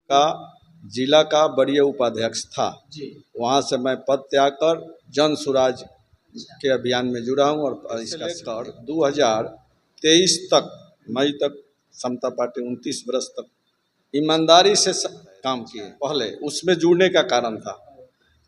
का जिला का वरीय उपाध्यक्ष था जी। वहाँ से मैं पद त्याग कर जन स्वराज के अभियान में जुड़ा हूँ और इसका लेकर 2023 तक मई तक समता पार्टी 29 वर्ष तक ईमानदारी से काम किए। पहले उसमें जुड़ने का कारण था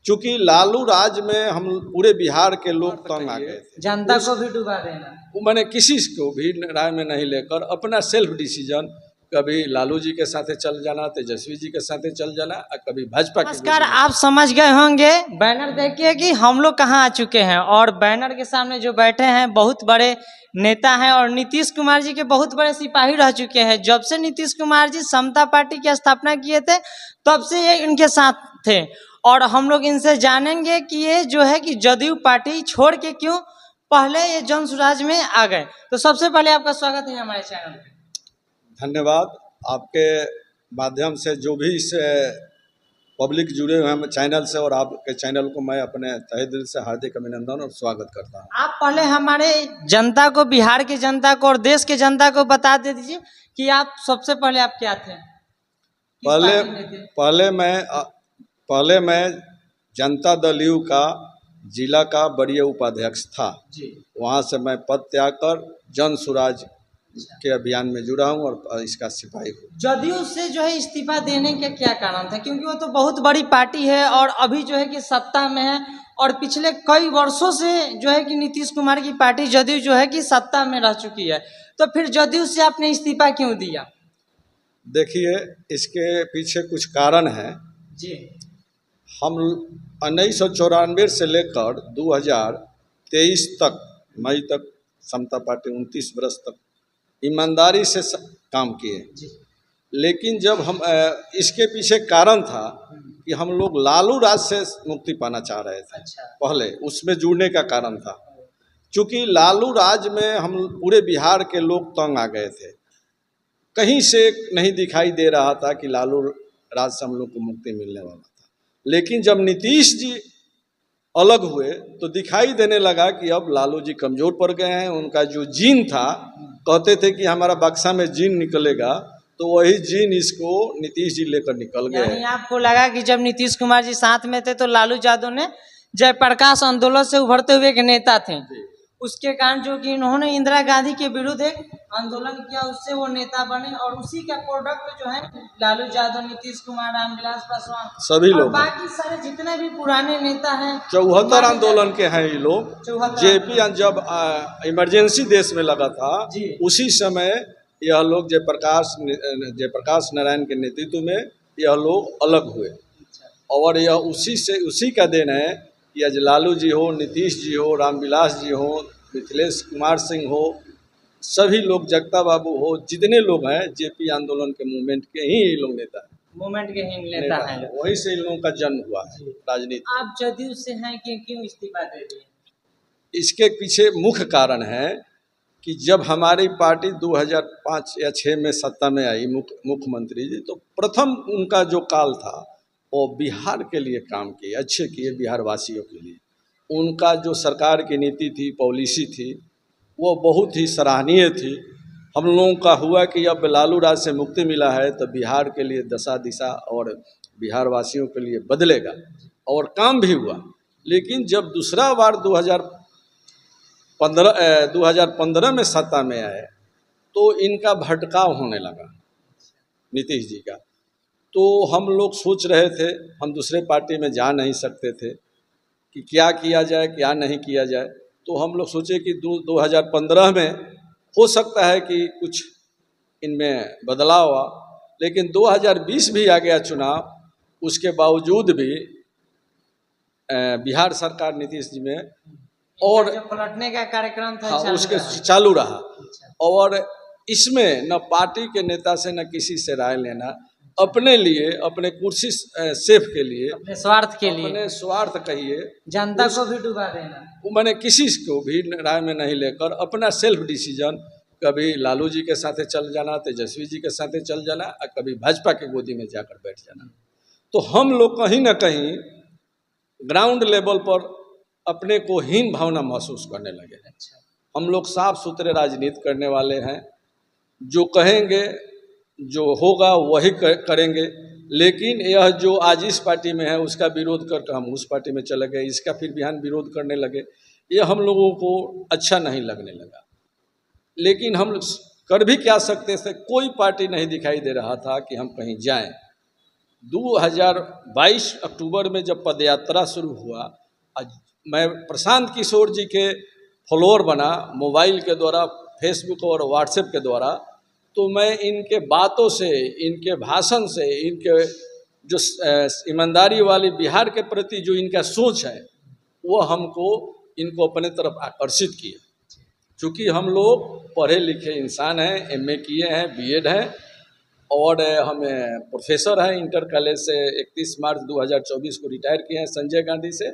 क्योंकि लालू राज में हम पूरे बिहार के लोग तंग आ गए थे, जनता को भी डुबा देना। मैंने किसी को भी राय में नहीं लेकर अपना सेल्फ डिसीजन, कभी लालू जी के साथ चल जाना, तेजस्वी जी के साथ चल जाना, और कभी भाजपा के। नमस्कार, आप समझ गए होंगे बैनर देखिए कि हम लोग कहाँ आ चुके हैं और बैनर के सामने जो बैठे हैं बहुत बड़े नेता हैं और नीतीश कुमार जी के बहुत बड़े सिपाही रह चुके हैं। जब से नीतीश कुमार जी समता पार्टी की स्थापना किए थे तब से ये इनके साथ थे और हम लोग इनसे जानेंगे कि ये जो है कि जदयू पार्टी छोड़ के क्यों पहले ये जन स्वराज में आ गए। तो सबसे पहले आपका स्वागत है हमारे चैनल पे। धन्यवाद। आपके माध्यम से जो भी इस पब्लिक जुड़े हुए हैं चैनल से, और आपके चैनल को मैं अपने तहे दिल से हार्दिक अभिनंदन और स्वागत करता हूं। आप पहले हमारे जनता को, बिहार की जनता को और देश के जनता को बता दे दीजिए कि आप सबसे पहले आप क्या थे। पहले मैं जनता दल यू का जिला का वरीय उपाध्यक्ष था जी। वहाँ से मैं पद त्याग कर जन स्वराज के अभियान में जुड़ा हूँ और इसका सिपाही हूँ। जदयू से जो है इस्तीफा देने का क्या कारण था, क्योंकि वो तो बहुत बड़ी पार्टी है और अभी जो है कि सत्ता में है और पिछले कई वर्षों से जो है कि नीतीश कुमार की पार्टी जदयू जो है कि सत्ता में रह चुकी है, तो फिर जदयू से आपने इस्तीफा क्यों दिया? देखिए, इसके पीछे कुछ कारण है जी। हम 1994 से लेकर 2023 तक मई तक समता पार्टी 29 वर्ष तक ईमानदारी से काम किए। लेकिन जब हम इसके पीछे कारण था कि हम लोग लालू राज से मुक्ति पाना चाह रहे थे। अच्छा। पहले उसमें जुड़ने का कारण था क्योंकि लालू राज में हम पूरे बिहार के लोग तंग आ गए थे। कहीं से नहीं दिखाई दे रहा था कि लालू राज से हम लोग को मुक्ति मिलने वाला था। लेकिन जब नीतीश जी अलग हुए तो दिखाई देने लगा कि अब लालू जी कमज़ोर पड़ गए हैं। उनका जो जीन था, कहते थे कि हमारा बक्सा में जीन निकलेगा, तो वही जीन इसको नीतीश जी लेकर निकल गए। यानी आपको लगा कि जब नीतीश कुमार जी साथ में थे तो लालू यादव ने जयप्रकाश आंदोलन से उभरते हुए एक नेता थे, उसके कारण जो कि इन्होंने इंदिरा गांधी के विरुद्ध एक आंदोलन किया, उससे वो नेता बने और उसी का प्रोडक्ट जो है लालू यादव, नीतीश कुमार, रामविलास पासवान, सभी लोग, बाकी सारे जितने भी पुराने नेता हैं, 74 आंदोलन के हैं ये लोग। जेपी जब इमरजेंसी देश में लगा था उसी समय यह लोग जयप्रकाश नारायण के नेतृत्व में यह लोग अलग हुए। और यह उसी का देन है कि आज लालू जी हो, नीतीश जी हो, रामविलास जी हो, मिथिलेश कुमार सिंह हो, सभी लोग, जगता बाबू हो, जितने लोग हैं जेपी आंदोलन के मूवमेंट के ही ये लोग नेता हैं। मूवमेंट के ही नेता हैं। वहीं से इन लोगों का जन्म हुआ है राजनीति। आप जदयू से हैं कि क्यों इस्तीफा दे दिए? इसके पीछे मुख्य कारण है कि जब हमारी पार्टी 2005 या 6 में सत्ता में आई, मुख्यमंत्री जी, तो प्रथम उनका जो काल था वो बिहार के लिए काम किए, अच्छे किए बिहार वासियों के लिए। उनका जो सरकार की नीति थी, पॉलिसी थी, वो बहुत ही सराहनीय थी। हम लोगों का हुआ कि अब लालू राज से मुक्ति मिला है तो बिहार के लिए दशा दिशा और बिहार वासियों के लिए बदलेगा, और काम भी हुआ। लेकिन जब दूसरा बार 2015 में सत्ता में आए तो इनका भटकाव होने लगा नीतीश जी का। तो हम लोग सोच रहे थे, हम दूसरे पार्टी में जा नहीं सकते थे कि क्या किया जाए क्या नहीं किया जाए। तो हम लोग सोचे कि 2015 में हो सकता है कि कुछ इनमें बदलाव हुआ। लेकिन 2020 भी आ गया चुनाव, उसके बावजूद भी बिहार सरकार नीतीश जी में और पलटने का कार्यक्रम था, हाँ, उसके चालू रहा। और इसमें न पार्टी के नेता से न किसी से राय लेना, अपने लिए, अपने कुर्सी सेफ के लिए, अपने स्वार्थ के लिए, अपने स्वार्थ कहिए, जनता को भी डुबा देना, मैंने किसी को भी राय में नहीं लेकर अपना सेल्फ डिसीजन, कभी लालू जी के साथ चल जाना, तेजस्वी जी के साथ चल जाना, और कभी भाजपा के गोदी में जाकर बैठ जाना। तो हम लोग कहीं ना कहीं ग्राउंड लेवल पर अपने को हीन भावना महसूस करने लगे। हम लोग साफ सुथरे राजनीति करने वाले हैं, जो कहेंगे जो होगा वही करेंगे। लेकिन यह जो आज इस पार्टी में है उसका विरोध करके हम उस पार्टी में चले गए, इसका फिर बिहान विरोध करने लगे, ये हम लोगों को अच्छा नहीं लगने लगा। लेकिन हम कर भी क्या सकते थे, कोई पार्टी नहीं दिखाई दे रहा था कि हम कहीं जाएं। 2022 अक्टूबर में जब पदयात्रा शुरू हुआ, आज मैं प्रशांत किशोर जी के फॉलोअर बना मोबाइल के द्वारा, फेसबुक और व्हाट्सएप के द्वारा, तो मैं इनके बातों से, इनके भाषण से, इनके जो ईमानदारी वाली बिहार के प्रति जो इनका सोच है वो हमको इनको अपने तरफ आकर्षित किया। चूँकि हम लोग पढ़े लिखे इंसान हैं, एमए किए हैं, बीएड हैं और हमें प्रोफेसर हैं इंटर कॉलेज से 31 मार्च 2024 को रिटायर किए हैं संजय गांधी से।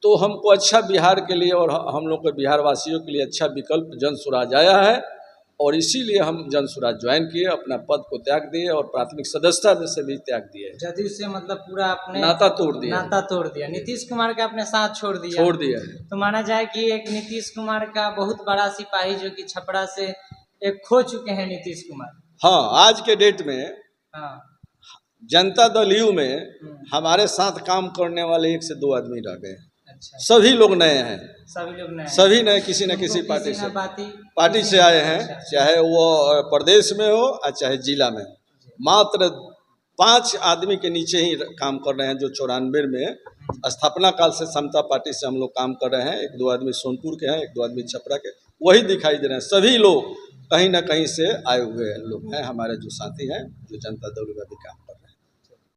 तो हमको अच्छा बिहार के लिए और हम लोग के बिहार वासियों के लिए अच्छा विकल्प जन स्वराज आया है और इसीलिए हम जन स्वराज ज्वाइन किए, अपना पद को त्याग दिए और प्राथमिक सदस्यता से भी त्याग दिए। जदयू से मतलब पूरा अपने नाता तोड़ दिया, नाता तोड़ दिया, नीतीश कुमार का अपने साथ छोड़ दिया है। तो माना जाए कि एक नीतीश कुमार का बहुत बड़ा सिपाही जो कि छपरा से एक खो चुके हैं नीतीश कुमार। हाँ, आज के डेट में हाँ, जनता दल यू में हमारे साथ काम करने वाले 1 से 2 आदमी रह गए। अच्छा, सभी लोग नए हैं, सभी नए किसी न किसी पार्टी से आए हैं, चाहे वो प्रदेश में हो और चाहे जिला में। मात्र 5 आदमी के नीचे ही काम कर रहे हैं जो 94 में स्थापना काल से समता पार्टी से हम लोग काम कर रहे हैं। 1-2 आदमी सोनपुर के हैं, 1-2 आदमी छपरा के, वही दिखाई दे रहे हैं। सभी लोग कहीं ना कहीं से आए हुए लोग हैं, हमारे जो साथी हैं जो जनता दल का भी काम